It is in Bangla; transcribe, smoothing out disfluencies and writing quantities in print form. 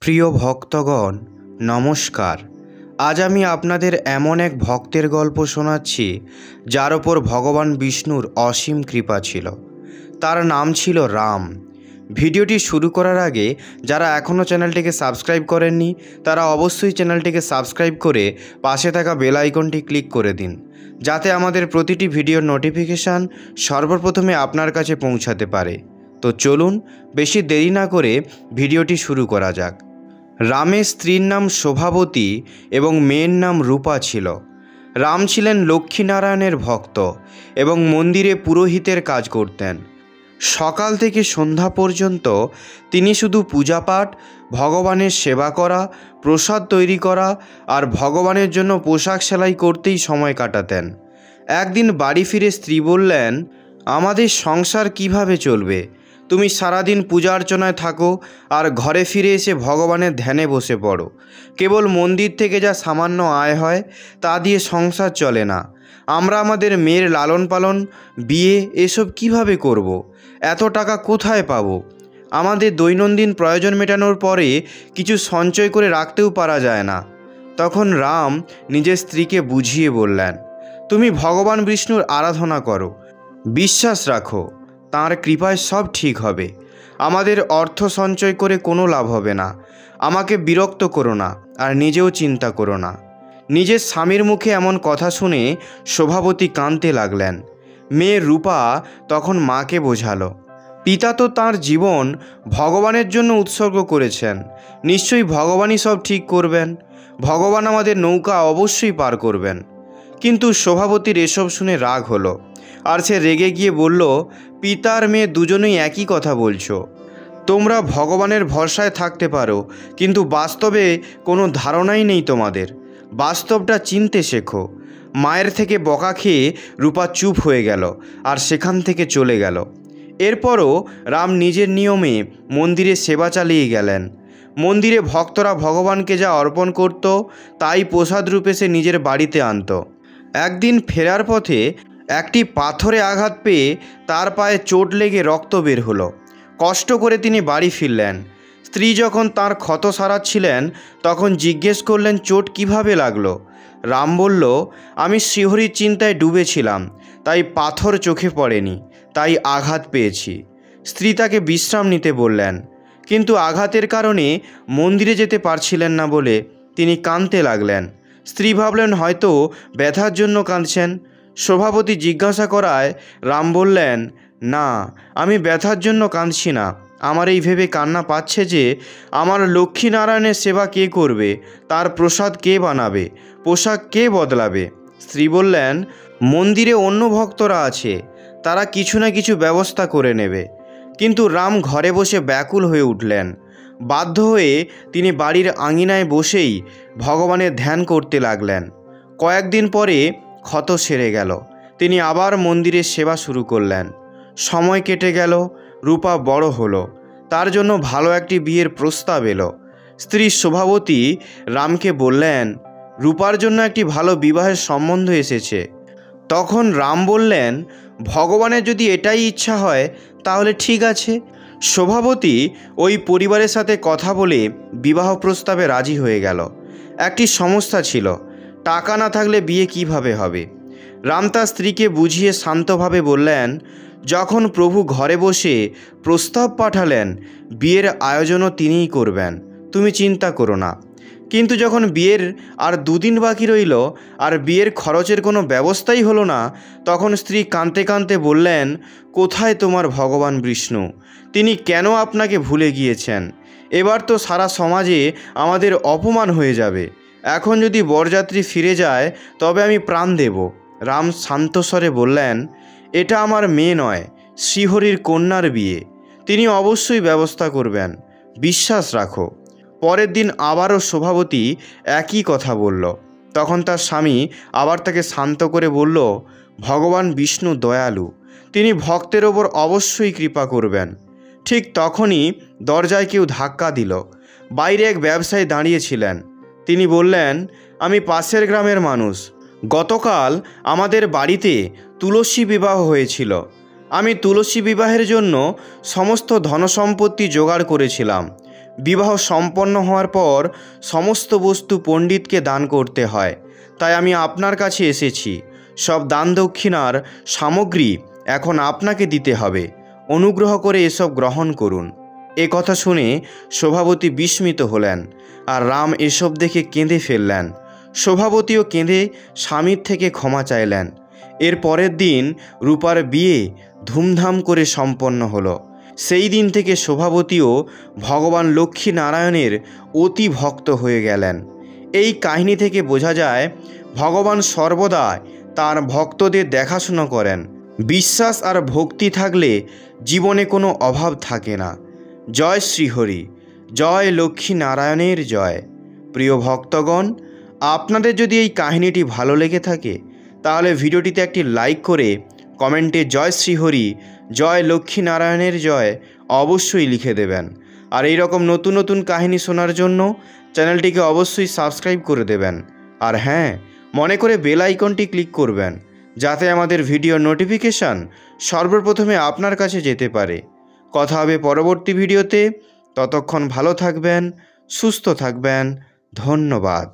প্রিয় ভক্তগণ নমস্কার। আজ আমি আপনাদের এমন এক ভক্তের গল্প শোনাচ্ছি যার ওপর ভগবান বিষ্ণুর অসীম কৃপা ছিল। তার নাম ছিল রাম। ভিডিওটি শুরু করার আগে যারা এখনও চ্যানেলটিকে সাবস্ক্রাইব করেননি তারা অবশ্যই চ্যানেলটিকে সাবস্ক্রাইব করে পাশে থাকা বেল আইকনটি ক্লিক করে দিন, যাতে আমাদের প্রতিটি ভিডিওর নোটিফিকেশান সর্বপ্রথমে আপনার কাছে পৌঁছাতে পারে। তো চলুন বেশি দেরি না করে ভিডিওটি শুরু করা যাক। রামের স্ত্রীর নাম শোভাবতী এবং মেয়ের নাম রূপা ছিল। রাম ছিলেন লক্ষ্মীনারায়ণের ভক্ত এবং মন্দিরে পুরোহিতের কাজ করতেন। সকাল থেকে সন্ধ্যা পর্যন্ত তিনি শুধু পূজাপাঠ, ভগবানের সেবা করা, প্রসাদ তৈরি করা আর ভগবানের জন্য পোশাক সেলাই করতেই সময় কাটাতেন। একদিন বাড়ি ফিরে স্ত্রী বললেন, আমাদের সংসার কিভাবে চলবে? তুমি সারাদিন পূজা অর্চনায় থাকো আর ঘরে ফিরে এসে ভগবানের ধ্যানে বসে পড়ো। কেবল মন্দির থেকে যা সামান্য আয় হয় তা দিয়ে সংসার চলে না। আমরা আমাদের মেয়ের লালন পালন, বিয়ে এসব কিভাবে করব? এত টাকা কোথায় পাবো? আমাদের দৈনন্দিন প্রয়োজন মেটানোর পরে কিছু সঞ্চয় করে রাখতেও পারা যায় না। তখন রাম নিজের স্ত্রীকে বুঝিয়ে বললেন, তুমি ভগবান বিষ্ণুর আরাধনা করো, বিশ্বাস রাখো, তাঁর কৃপায় সব ঠিক হবে। আমাদের অর্থ সঞ্চয় করে কোনো লাভ হবে না। আমাকে বিরক্ত করো না আর নিজেও চিন্তা করো না। নিজের স্বামীর মুখে এমন কথা শুনে শোভাবতী কাঁদতে লাগলেন। মেয়ে রূপা তখন মাকে বোঝালো, পিতা তো তাঁর জীবন ভগবানের জন্য উৎসর্গ করেছেন, নিশ্চয়ই ভগবানই সব ঠিক করবেন। ভগবান আমাদের নৌকা অবশ্যই পার করবেন। কিন্তু শোভাবতীর এসব শুনে রাগ হলো আর সে রেগে গিয়ে বলল, পিতার মেয়ে দুজনেই একই কথা বলছো। তোমরা ভগবানের ভরসায় থাকতে পারো, কিন্তু বাস্তবে কোনো ধারণাই নেই তোমাদের। বাস্তবটা চিনতে শেখো। মায়ের থেকে বকা খেয়ে রূপা চুপ হয়ে গেল আর সেখান থেকে চলে গেল। এরপরও রাম নিজের নিয়মে মন্দিরে সেবা চালিয়ে গেলেন। মন্দিরে ভক্তরা ভগবানকে যা অর্পণ করত তাই প্রসাদ রূপে সে নিজের বাড়িতে আনত। একদিন ফেরার পথে একটি পাথরে আঘাত পেয়ে তার পায়ে চোট লেগে রক্ত বের হলো। কষ্ট করে তিনি বাড়ি ফিরলেন। স্ত্রী যখন তার ক্ষত সারাচ্ছিলেন তখন জিজ্ঞেস করলেন, চোট কিভাবে লাগলো? রাম বলল, আমি শ্রীহরির চিন্তায় ডুবেছিলাম, তাই পাথর চোখে পড়েনি, তাই আঘাত পেয়েছি। স্ত্রী তাকে বিশ্রাম নিতে বললেন, কিন্তু আঘাতের কারণে মন্দিরে যেতে পারছিলেন না বলে তিনি কাঁদতে লাগলেন। স্ত্রী ভাবলেন হয়তো ব্যথার জন্য কাঁদছেন। শোভাবতী জিজ্ঞাসা করায় রাম বললেন, না, আমি ব্যথার জন্য কাঁদছি না। আমার এই ভেবে কান্না পাচ্ছে যে আমার লক্ষ্মীনারায়ণের সেবা কে করবে, তার প্রসাদ কে বানাবে, পোশাক কে বদলাবে? স্ত্রী বললেন, মন্দিরে অন্য ভক্তরা আছে, তারা কিছু না কিছু ব্যবস্থা করে নেবে। কিন্তু রাম ঘরে বসে ব্যাকুল হয়ে উঠলেন। বাধ্য হয়ে তিনি বাড়ির আঙিনায় বসেই ভগবানের ধ্যান করতে লাগলেন। কয়েকদিন পরে ক্ষত সেরে গেল। তিনি আবার মন্দিরের সেবা শুরু করলেন। সময় কেটে গেল, রূপা বড় হলো, তার জন্য ভালো একটি বিয়ের প্রস্তাব এলো। স্ত্রী শোভাবতী রামকে বললেন, রূপার জন্য একটি ভালো বিবাহের সম্বন্ধ এসেছে। তখন রাম বললেন, ভগবানের যদি এটাই ইচ্ছা হয় তাহলে ঠিক আছে। শোভাবতী ওই পরিবারের সাথে কথা বলে বিবাহ প্রস্তাবে রাজি হয়ে গেল। একটি সমস্যা ছিল, টাকা না থাকলে বিয়ে কিভাবে হবে? রাম তার স্ত্রীকে বুঝিয়ে শান্তভাবে বললেন, যখন প্রভু ঘরে বসে প্রস্তাব পাঠালেন, বিয়ের আয়োজনও তিনিই করবেন, তুমি চিন্তা করো না। কিন্তু যখন বিয়ের আর দুদিন বাকি রইল আর বিয়ের খরচের কোনো ব্যবস্থাই হলো না, তখন স্ত্রী কাঁদতে কাঁদতে বললেন, কোথায় তোমার ভগবান বিষ্ণু? তিনি কেন আপনাকে ভুলে গিয়েছেন? এবার তো সারা সমাজে আমাদের অপমান হয়ে যাবে। এখন যদি বরযাত্রী ফিরে যায় তবে আমি প্রাণ দেব। রাম শান্ত স্বরে বললেন, এটা আমার মেয়ে নয়, শ্রীহরির কন্যার বিয়ে, তিনি অবশ্যই ব্যবস্থা করবেন, বিশ্বাস রাখো। পরের দিন আবারও শোভাবতী একই কথা বলল। তখন তার স্বামী আবার তাকে শান্ত করে বলল, ভগবান বিষ্ণু দয়ালু, তিনি ভক্তের ওপর অবশ্যই কৃপা করবেন। ঠিক তখনই দরজায় কেউ ধাক্কা দিল। বাইরে এক ব্যবসায়ী দাঁড়িয়েছিলেন। তিনি বললেন, আমি পাশের গ্রামের মানুষ। গতকাল আমাদের বাড়িতে তুলসী বিবাহ হয়েছিল। আমি তুলসী বিবাহের জন্য সমস্ত ধনসম্পত্তি জোগাড় করেছিলাম। বিবাহ সম্পন্ন হওয়ার পর সমস্ত বস্তু পণ্ডিতকে দান করতে হয়। তাই আমি আপনার কাছে এসেছি। সব দান দক্ষিণার সামগ্রী এখন আপনাকে দিতে হবে। অনুগ্রহ করে এসব গ্রহণ করুন। এ কথা শুনে শোভাবতী বিস্মিত হলেন, আর রাম এসব দেখে কেঁদে ফেললেন। শোভাবতীও কেঁদে স্বামীর থেকে ক্ষমা চাইলেন। এর পরের দিন রূপার বিয়ে ধুমধাম করে সম্পন্ন হলো। সেই দিন থেকে শোভাবতীও ভগবান লক্ষ্মী নারায়ণের অতি ভক্ত হয়ে গেলেন। এই কাহিনী থেকে বোঝা যায় ভগবান সর্বদা তার ভক্তদের দেখাশোনা করেন। বিশ্বাস আর ভক্তি থাকলে জীবনে কোনো অভাব থাকে না। জয় শ্রীহরি, জয় লক্ষ্মী নারায়ণের জয়। প্রিয় ভক্তগণ, আপনাদের যদি এই কাহিনীটি ভালো লেগে থাকে তাহলে ভিডিওটিতে একটি লাইক করে কমেন্টে জয় শ্রীহরি, জয় লক্ষ্মী নারায়ণের জয় অবশ্যই লিখে দেবেন। আর এই রকম নতুন নতুন কাহিনী শোনার জন্য চ্যানেলটিকে অবশ্যই সাবস্ক্রাইব করে দেবেন। আর হ্যাঁ, মনে করে বেল আইকনটি ক্লিক করবেন, যাতে আমাদের ভিডিও নোটিফিকেশান সর্বপ্রথমে আপনার কাছে যেতে পারে। কথা হবে পরবর্তী ভিডিওতে। ততক্ষণ ভালো থাকবেন, সুস্থ থাকবেন। ধন্যবাদ।